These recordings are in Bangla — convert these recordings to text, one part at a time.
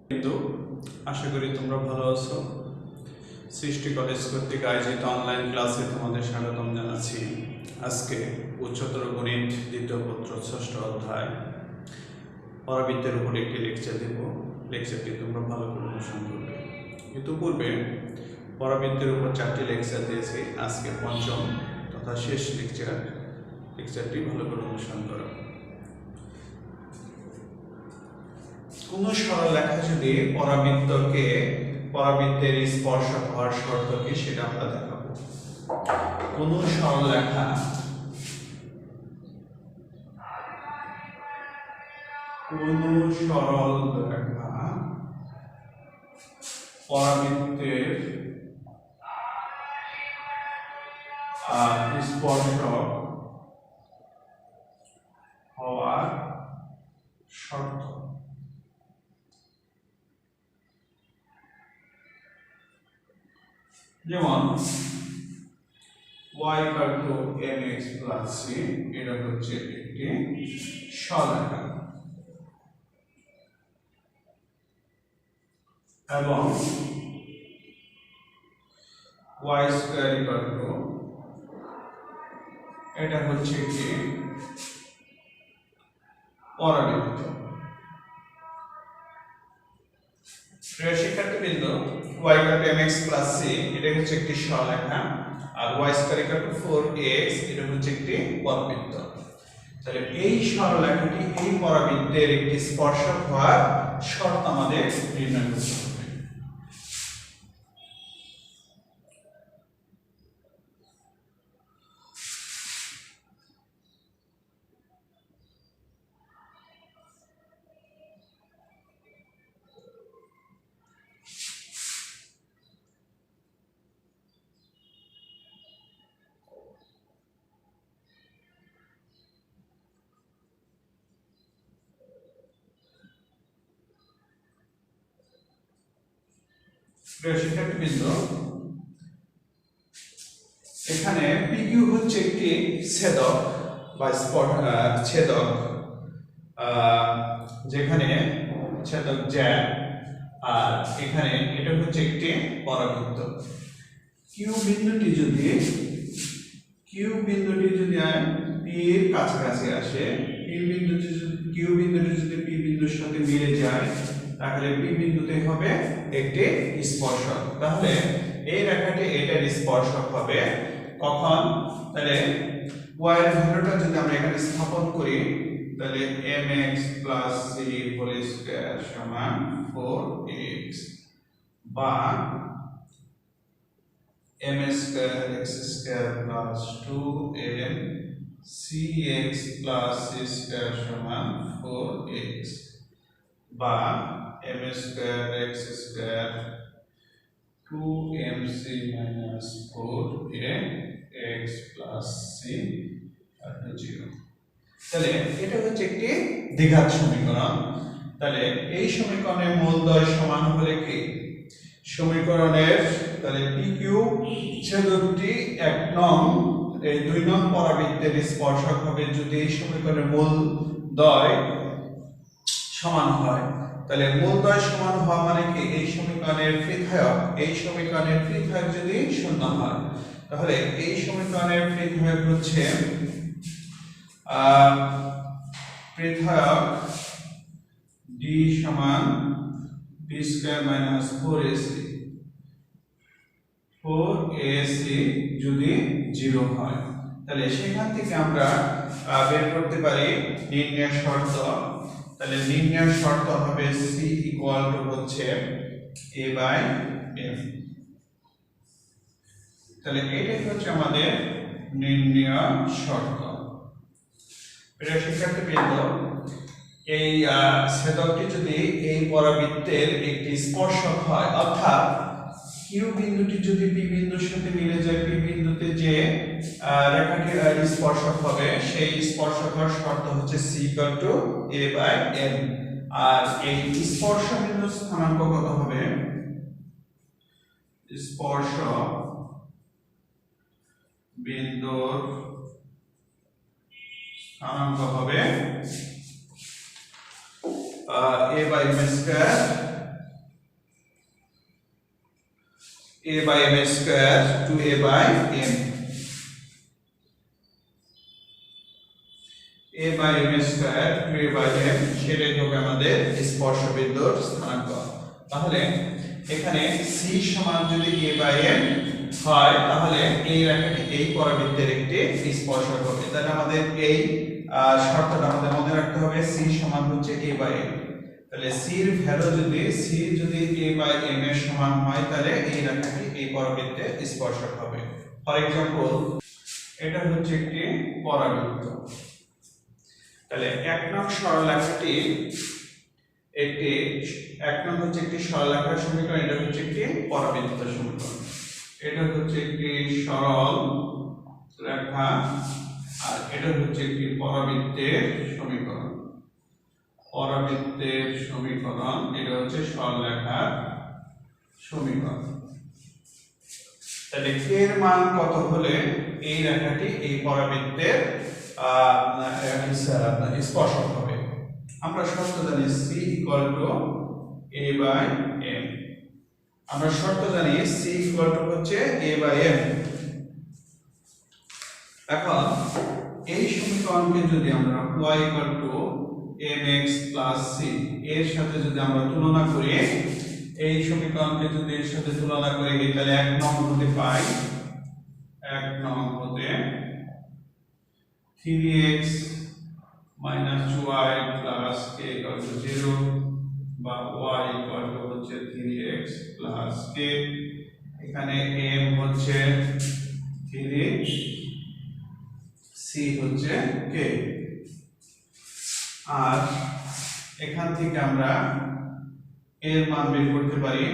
কিন্তু আশা করি তোমরা ভালো আছো। সৃষ্টি কলেজ কর্তৃক আয়োজিত অনলাইন ক্লাসে তোমাদের স্বাগতম জানাচ্ছি। আজকে উচ্চতর গণিত দ্বিতীয় পত্র ৬ষ্ঠ অধ্যায় পরাবৃত্তের উপর একটি লেকচার দেব। লেকচারটি তোমরা ভালো করে অনুসরণ করবে। ইতিপূর্বে পরাবৃত্তের উপর 4টি লেকচার দিয়েছি। আজকে পঞ্চম তথা শেষ লেকচারটি ভালো করে অনুসরণ করো। কোন সরল রেখা যদি পরাবৃত্তের স্পর্শক হওয়ার শর্ত কি সেটা আমরা দেখাবো। কোন সরল রেখা পরাবৃত্তের স্পর্শক হওয়ার শর্ত। যেমন y mx c এটা হচ্ছে একটি সরলরেখা এবং y স্কয়ার এটা হচ্ছে একটি পরাবৃত্ত। প্রিয় শিক্ষার্থীবৃন্দ, y mx c এটা হচ্ছে একটি সরলরেখা আর y স্কয়ার 4x এটা হচ্ছে একটি পরাবৃত্ত। তাহলে এই সরলরেখাটি এই পরাবৃত্তের একটি স্পর্শক হওয়ার শর্ত আমাদের নির্ণয় করতে হবে। প্রিয় শিক্ষার্থীবৃন্দ, এখানে PQ হচ্ছে একটি ছেদক বা ছেদক, যেখানে ছেদক জ্যা, আর এখানে এটা হচ্ছে একটি পরাবৃত্ত। কিউ বিন্দুটি যদি P এর কাছাকাছি আসে, কিউ বিন্দুটি যদি P বিন্দুর সাথে মিলে যায়, তাহলে P বিন্দুতে হবে একটি স্পর্শক। তাহলে এই রেখাটি এটার স্পর্শক হবে কখন? তাহলে y এর ভ্যালুটা যদি আমরা এখানে স্থাপন করি, তাহলে mx c হোল স্কয়ার সমান 4x বা m square x square 2m cx c square সমান 4x বা m square x square 2mc 4x c 0। তাহলে এটা হচ্ছে একটি দ্বিঘাত সমীকরণ। তাহলে এই সমীকরণের মূলদ্বয় সমান হলে কি সমীকরণের, তাহলে PQ ছেদকটি 1 নং এই 2 নং পরাবৃত্তের স্পর্শক হবে যদি এই সমীকরণের মূলদ্বয় সমান হয়। তাহলে মূলদ্বয় সমান হওয়া মানে কি এই সমীকরণের পৃথক যদি শূন্য হয়, তাহলে এই সমীকরণের পৃথক হচ্ছে পৃথক d সমান b স্কয়ার মাইনাস 4ac যদি 0 হয়, তাহলে সেখান থেকে আমরা বের করতে পারি নির্ণয় শর্ত। তাহলে নির্ণয় শর্ত হবে c ইকুয়াল টু হচ্ছে a বাই m। তাহলে এটাই হচ্ছে আমাদের নির্ণয় শর্ত। প্রিয় শিক্ষার্থীবৃন্দ, এই ছেদকটি যদি এই পরাবৃত্তের একটি স্পর্শক হয়, অর্থাৎ কিউ বিন্দুটি যদি পি বিন্দুর সাথে মিলে যায়, পি বিন্দুতে যে রেখাটির স্পর্শক হবে সেই স্পর্শক হওয়ার শর্ত হচ্ছে c equal to a by m। আর এই স্পর্শ বিন্দুর স্থানাঙ্ক কত হবে? স্পর্শ বিন্দুর স্থানাঙ্ক হবে a by m square a by m square to a by m, a by m square to a by m সেটাই হবে আমাদের স্পর্শবিন্দুর স্থানাঙ্ক। তাহলে এখানে c সমান যদি a by m হয় তাহলে এই রেখাটি এই পরাবৃত্তের একটি স্পর্শক হবে। তাহলে আমাদের এই শর্তটা আমাদের মনে রাখতে হবে, c সমান হচ্ছে a by m। তাহলে c এর ভ্যালু যদি a by m এর সমান হয় তাহলে এই রেখাটি এই পরাবৃত্তে স্পর্শক হবে। ফর এক্সাম্পল এটা হচ্ছে একটি পরাবৃত্ত। তাহলে এক নং সরলরেখাটি এক নং হচ্ছে একটি সরলরেখার সমীকরণ, এটা হচ্ছে একটি পরাবৃত্ত সমীকরণ। এটা হচ্ছে একটি সরল রেখা আর এটা হচ্ছে একটি পরাবৃত্তের সমীকরণ। পরাবৃত্তের সমীকরণ এটা হচ্ছে সরলরেখার সমীকরণ। তাহলে k এর মান কত হলে এই রেখাটি এই পরাবৃত্তের স্পর্শক হবে? আমরা শর্ত জানি c a by m। আমরা শর্ত জানি c হচ্ছে a by m। এখন এই সমীকরণকে যদি আমরা y mx + c এর সাথে যদি আমরা তুলনা করি, এই সমীকরণকে যদি এর সাথে তুলনা করি তাহলে এক নং হতে পাই, এক নং হতে 3x - y + k = 0 বা y হচ্ছে 3x + k। এখানে m হচ্ছে 3, c হচ্ছে k। আর এখান থেকে আমরা এর মান বের করতে পারি,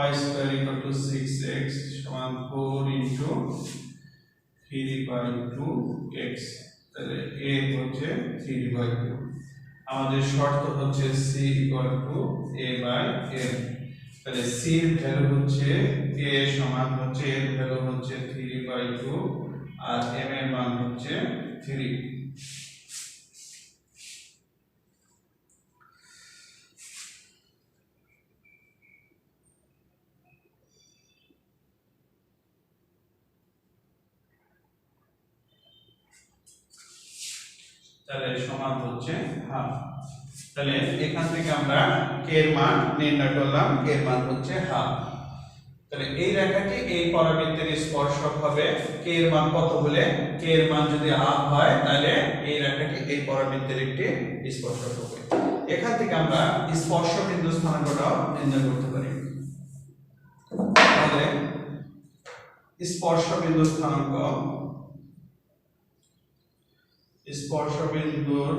y² = 6x = 4 * 3/2x। তাহলে a হচ্ছে 3/2। আমাদের শর্ত হচ্ছে c a by m। তাহলে c এর ভ্যালু হচ্ছে a সমান হচ্ছে এর ভ্যালু হচ্ছে 3/2 আর m এর মান হচ্ছে 3। তাহলে সমান হচ্ছে হাফ। তাহলে এখান থেকে আমরা k এর মান নির্ণয় করলাম, k এর মান হচ্ছে হাফ। তাহলে এই রেখাটি এই পরাবৃত্তের স্পর্শক হবে k এর মান কত হলে? k এর মান যদি হাফ হয় তাহলে এই রেখাটি এই পরাবৃত্তের একটি স্পর্শক হবে। এখান থেকে আমরা স্পর্শবিন্দু স্থানাঙ্কটাও নির্ণয় করতে পারি। তাহলে স্পর্শবিন্দু স্থানাঙ্ক, স্পর্শবিন্দুর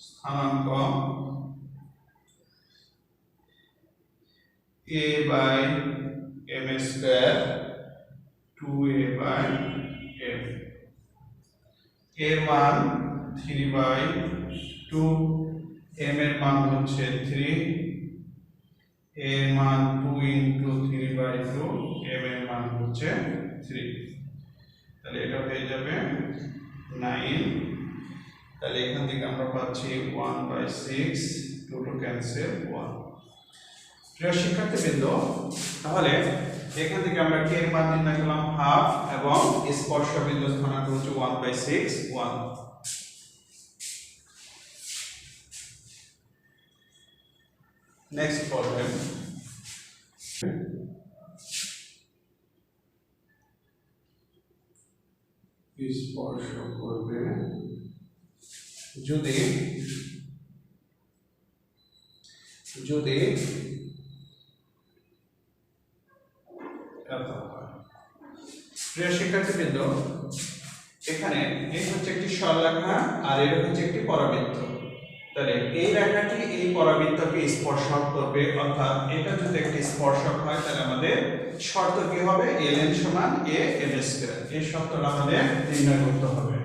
স্থানাঙ্ক a by m square to a by m। এর মান 3/2, m এর মান হচ্ছে 3, এর মান 2 * 3/2, m এর মান হচ্ছে 3। তাহলে এটা হয়ে যাবে 9। তাহলে এখান থেকে আমরা পাচ্ছি 1/6, 2 ক্যান্সেল 1। প্রিয় শিক্ষার্থীবৃন্দ, তাহলে এখান থেকে আমরা k এর মান নির্ণয় করলাম হাফ এবং স্পর্শবিন্দু স্থানাঙ্ক হচ্ছে 1/6 1। নেক্সট প্রবলেম, স্পর্শ করবে যদি প্রিয় শিক্ষার্থীবৃন্দ, এখানে এই হচ্ছে একটি সরলরেখা আর এটা হচ্ছে একটি পরাবৃত্ত। তাহলে এই রেখাটি এই পরাবৃত্তকে স্পর্শক করবে, অর্থাৎ এটা যদি একটি স্পর্শক হয় তাহলে আমাদের শর্ত কি হবে? ln = a m²। এই শর্তটা আমাদের নির্ণয় করতে হবে।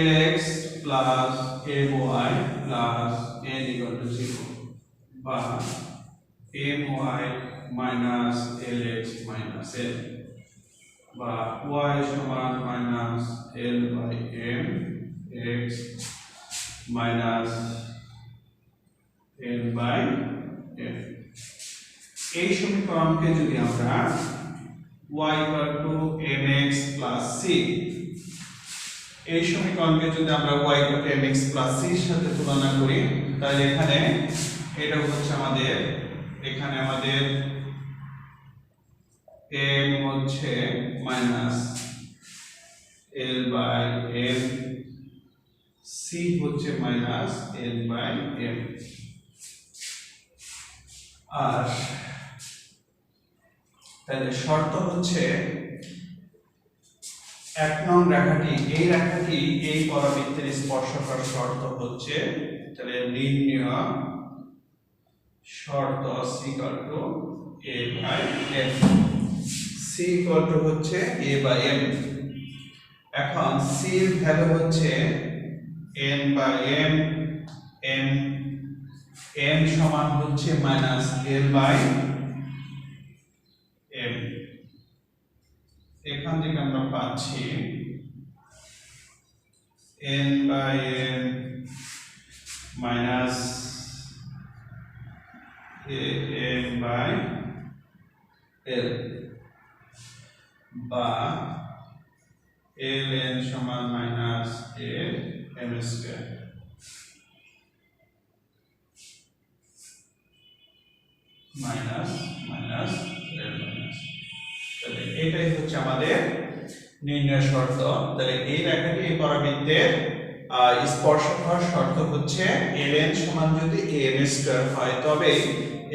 lx + my + n = 0 বা my - lx - n। বা y সমান minus l by m x minus n by f। এই সমীকরণকে যদি আমরা y equal to mx plus c, এই সমীকরণকে যদি আমরা y equal to mx plus c এর সাথে তুলনা করি, তাহলে এখানে এটা হচ্ছে আমাদের, এখানে আমাদের m হচ্ছে minus l by m, c হচ্ছে মাইনাস l বাই m। আর তাহলে শর্ত হচ্ছে 1 নং রেখাটি, এই রেখাটি এই পরাবৃত্তের স্পর্শকার শর্ত হচ্ছে, তাহলে নির্ণয় শর্ত c equal to a by m, c equal to হচ্ছে a বাই m। এখন c এর ভ্যালু হচ্ছে n বাই m, m সমান হচ্ছে মাইনাস l বাই m। এখান থেকে আমরা পাচ্ছি n by m minus m by l, বা ln সমান minus a m square. Minus minus l minus, তাহলে এটাই হচ্ছে আমাদের নির্ণয় শর্ত। তাহলে এই রেখাটি এই পরাবৃত্তের স্পর্শকার শর্ত হচ্ছে ln সমান যদি am স্কয়ার হয়, তবে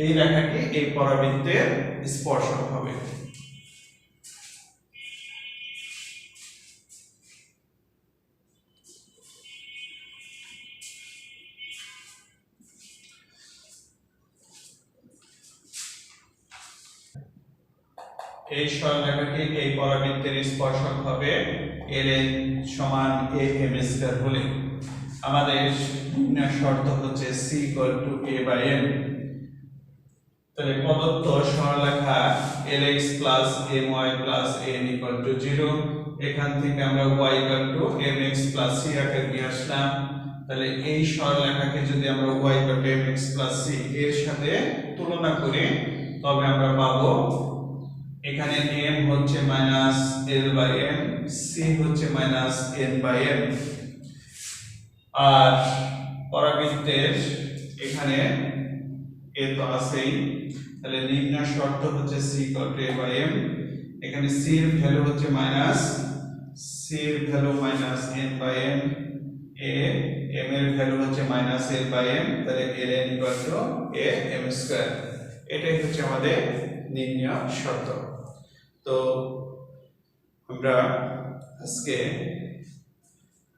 এই রেখাটি এই পরাবৃত্তের স্পর্শক হবে। এই সরলরেখাটি এই পরাবৃত্তের স্পর্শক হবে ln সমান am স্কয়ার হলে আমাদের নির্ণয় শর্ত হচ্ছে c equal to a by m। তাহলে প্রদত্ত সরলরেখা lx plus my plus n equal to 0, এখান থেকে আমরা y equal to mx plus c আকারে নিয়ে আসলাম। তাহলে এই সরলরেখাকে যদি আমরা y equal to mx plus c এর সাথে তুলনা করি, তবে আমরা পাবো এখানে m হচ্ছে minus l by m, c হচ্ছে মাইনাস n বাই m। আর পরাবৃত্তের এখানে a তো আছেই, তাহলে নির্ণয় শর্ত হচ্ছে c equal to a by m। এখানে c এর ভ্যালু হচ্ছে মাইনাস, c এর value minus n by m, m এর ভ্যালু হচ্ছে মাইনাস l বাই m, তাহলে ln equal to a m square. এটাই হচ্ছে আমাদের নির্ণয় শর্ত। তো আমরা আজকে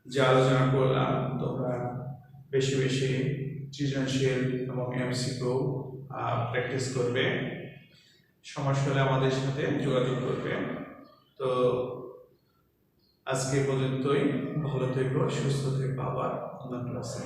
যে আলোচনা করলাম, তোমরা বেশি বেশি সৃজনশীল এবং এমসিকিউ প্র্যাকটিস করবে, সমস্যা হলে আমাদের সাথে যোগাযোগ করবে। তো আজকে পর্যন্তই, ভালো থেকো, সুস্থ থেকো, আবার অন্য ক্লাসে।